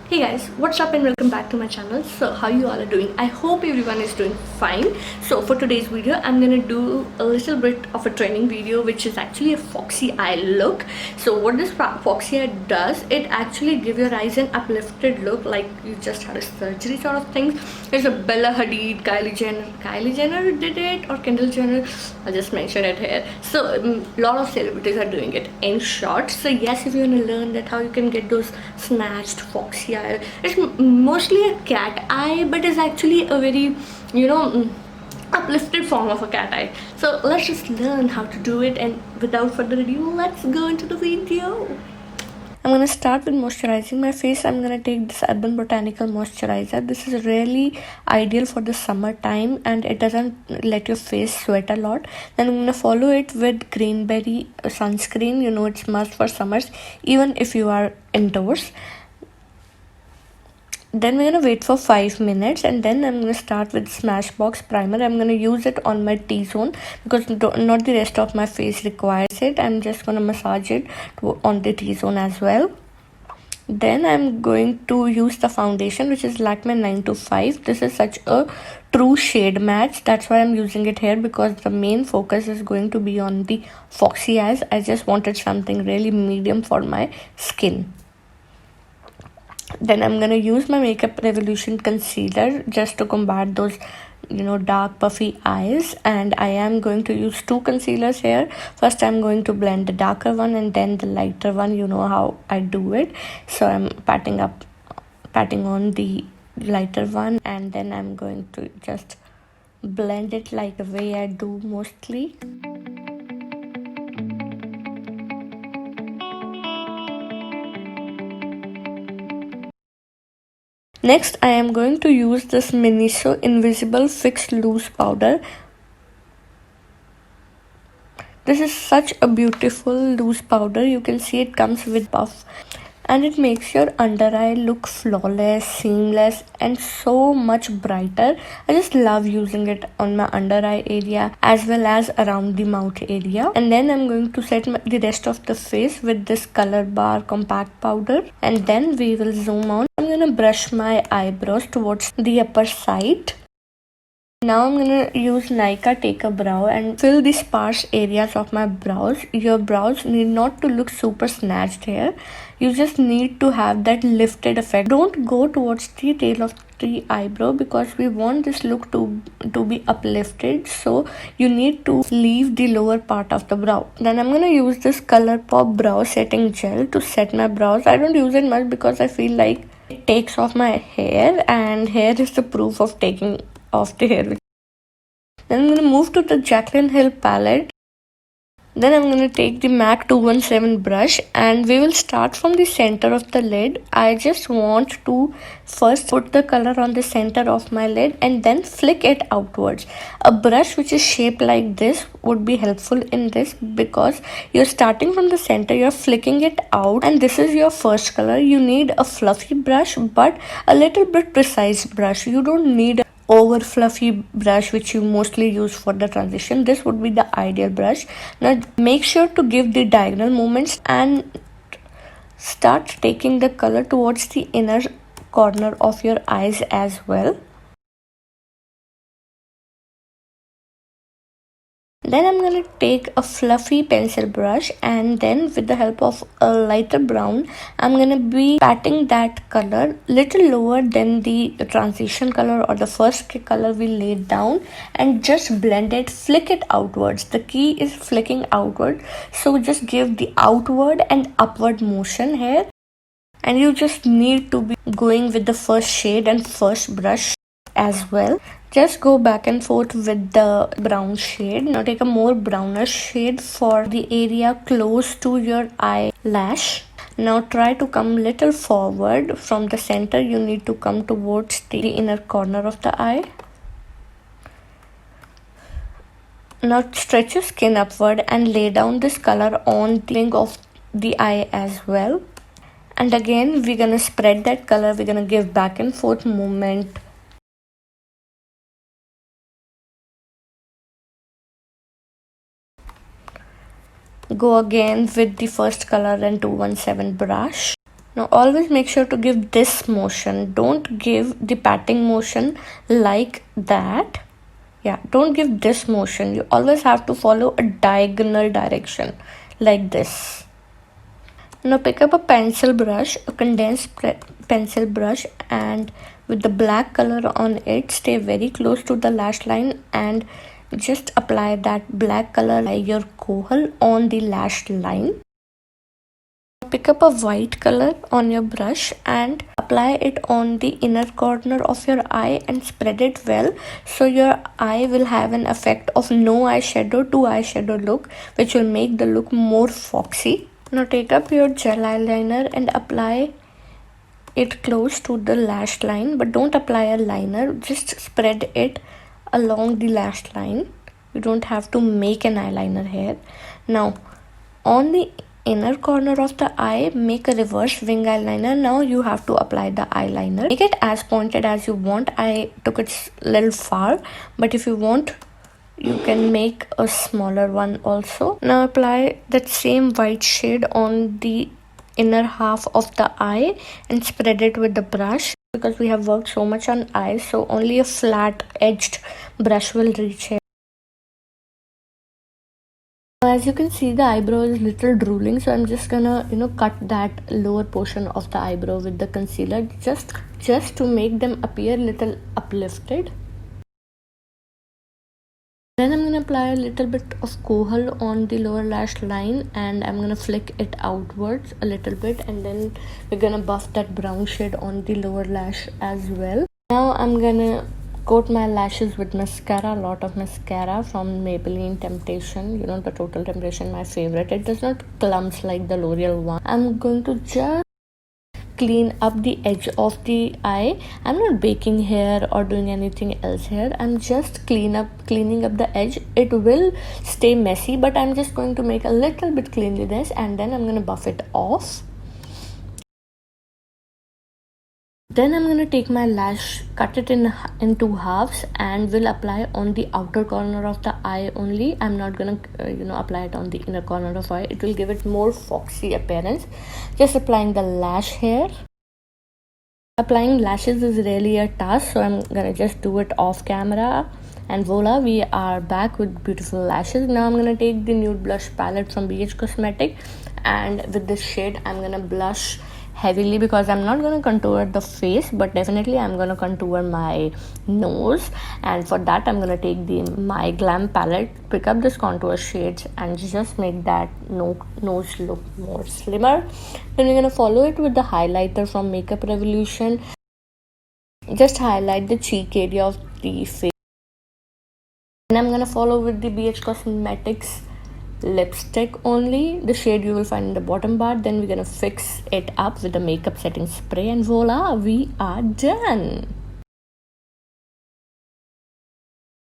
Hey guys, what's up and welcome back to my channel. So how you all are doing? I hope everyone is doing fine. So for today's video, I'm gonna do a little bit of a training video, which is actually a foxy eye look. So what this foxy eye does, it actually give your eyes an uplifted look, like you just had a surgery sort of thing. There's a Bella Hadid, Kylie Jenner did it, or Kendall Jenner. I'll just mention it here. So a lot of celebrities are doing it in short. So yes, if you wanna learn that how you can get those snatched foxy eye, it's mostly a cat eye, but it's actually a very uplifted form of a cat eye. So let's just learn how to do it, and without further ado, let's go into the video. I'm gonna start with moisturizing my face. I'm gonna take this Urban Botanical moisturizer. This is really ideal for the summertime and it doesn't let your face sweat a lot. Then I'm gonna follow it with Greenberry sunscreen. You know, it's must for summers, even if you are indoors. Then we're gonna wait for 5 minutes, and then I'm gonna start with Smashbox primer. I'm gonna use it on my T-zone because not the rest of my face requires it. I'm just gonna massage it on the T-zone as well. Then I'm going to use the foundation, which is Lakme 925. This is such a true shade match. That's why I'm using it here, because the main focus is going to be on the foxy eyes. I just wanted something really medium for my skin. Then I'm gonna use my Makeup Revolution concealer just to combat those dark puffy eyes, and I am going to use two concealers here. First I'm going to blend the darker one and then the lighter one. You know how I do it. So I'm patting on the lighter one, and then I'm going to just blend it like the way I do mostly. Next, I am going to use this Miniso Invisible Fix Loose Powder. This is such a beautiful loose powder. You can see it comes with puff, and it makes your under eye look flawless, seamless, and so much brighter. I just love using it on my under eye area as well as around the mouth area. And then I'm going to set the rest of the face with this Color Bar Compact Powder, and then we will zoom on. I'm gonna brush my eyebrows towards the upper side. Now I'm gonna use Nykaa Take a Brow and fill the sparse areas of my brows. Your brows need not to look super snatched here. You just need to have that lifted effect. Don't go towards the tail of the eyebrow because we want this look to be uplifted. So you need to leave the lower part of the brow. Then I'm gonna use this ColourPop Brow Setting Gel to set my brows. I don't use it much because I feel like it takes off my hair, and hair is the proof of taking off the hair. Then I'm going to move to the Jaclyn Hill palette. Then I'm going to take the MAC 217 brush, and we will start from the center of the lid. I just want to first put the color on the center of my lid and then flick it outwards. A brush which is shaped like this would be helpful in this, because you're starting from the center, you're flicking it out, and this is your first color. You need a fluffy brush but a little bit precise brush. You don't need over fluffy brush which you mostly use for the transition. This would be the ideal brush. Now make sure to give the diagonal movements and start taking the color towards the inner corner of your eyes as well. Then I'm going to take a fluffy pencil brush, and then with the help of a lighter brown, I'm going to be patting that color little lower than the transition color or the first color we laid down, and just blend it, flick it outwards. The key is flicking outward. So just give the outward and upward motion here. And you just need to be going with the first shade and first brush as well. Just go back and forth with the brown shade. Now take a more browner shade for the area close to your eyelash. Now try to come little forward from the center. You need to come towards the inner corner of the eye. Now stretch your skin upward and lay down this color on the wing of the eye as well. And again, we're gonna spread that color. We're gonna give back and forth movement. Go again with the first color and 217 brush. Now always make sure to give this motion. Don't give the patting motion like that. Yeah, don't give this motion. You always have to follow a diagonal direction like this. Now pick up a pencil brush, a condensed pencil brush, and with the black color on it, stay very close to the lash line and just apply that black color like your kohl on the lash line. Pick up a white color on your brush and apply it on the inner corner of your eye and spread it well, so your eye will have an effect of no eyeshadow to eyeshadow look, which will make the look more foxy. Now take up your gel eyeliner and apply it close to the lash line, but don't apply a liner, just spread it along the lash line. You don't have to make an eyeliner here. Now on the inner corner of the eye, make a reverse wing eyeliner. Now you have to apply the eyeliner. Make it as pointed as you want. I took it a little far, but if you want, you can make a smaller one also. Now apply that same white shade on the inner half of the eye and spread it with the brush. Because we have worked so much on eyes, so only a flat edged brush will reach here. As you can see, the eyebrow is little drooling, so I'm just gonna cut that lower portion of the eyebrow with the concealer just to make them appear little uplifted. Then I'm gonna apply a little bit of kohl on the lower lash line and I'm gonna flick it outwards a little bit, and then we're gonna buff that brown shade on the lower lash as well. Now I'm gonna coat my lashes with mascara, a lot of mascara from Maybelline Temptation. The Total Temptation, my favorite. It does not clumps like the L'Oreal one. I'm going to just clean up the edge of the eye. I'm not baking here or doing anything else here. I'm just cleaning up the edge. It will stay messy, but I'm just going to make a little bit cleanliness, and then I'm going to buff it off. Then I'm going to take my lash, cut it in two halves, and will apply on the outer corner of the eye only. I'm not going to apply it on the inner corner of the eye. It will give it more foxy appearance. Just applying the lash hair. Applying lashes is really a task, so I'm going to just do it off camera. And voila, we are back with beautiful lashes. Now I'm going to take the nude blush palette from BH Cosmetic, and with this shade I'm going to blush heavily because I'm not going to contour the face, but definitely I'm going to contour my nose, and for that I'm going to take the My Glam palette, pick up this contour shades and just make that nose look more slimmer. Then we're going to follow it with the highlighter from Makeup Revolution. Just highlight the cheek area of the face. And I'm going to follow with the BH Cosmetics lipstick only, the shade you will find in the bottom bar. Then we're gonna fix it up with the makeup setting spray, and voila, we are done.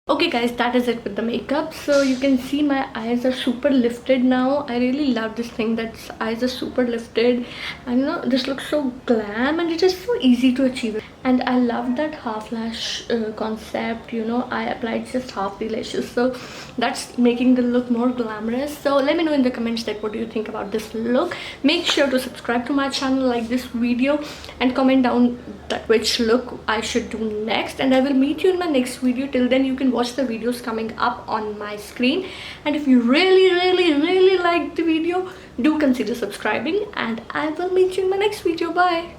Okay guys, that is it with the makeup. So you can see my eyes are super lifted now. I really love this thing that eyes are super lifted, and this looks so glam, and it is so easy to achieve. And I love that half lash concept. I applied just half the lashes, so that's making the look more glamorous. So let me know in the comments that what do you think about this look. Make sure to subscribe to my channel, like this video, and comment down that which look I should do next, and I will meet you in my next video. Till then, you can watch the videos coming up on my screen, and if you really like the video, do consider subscribing, and I will meet you in my next video. Bye.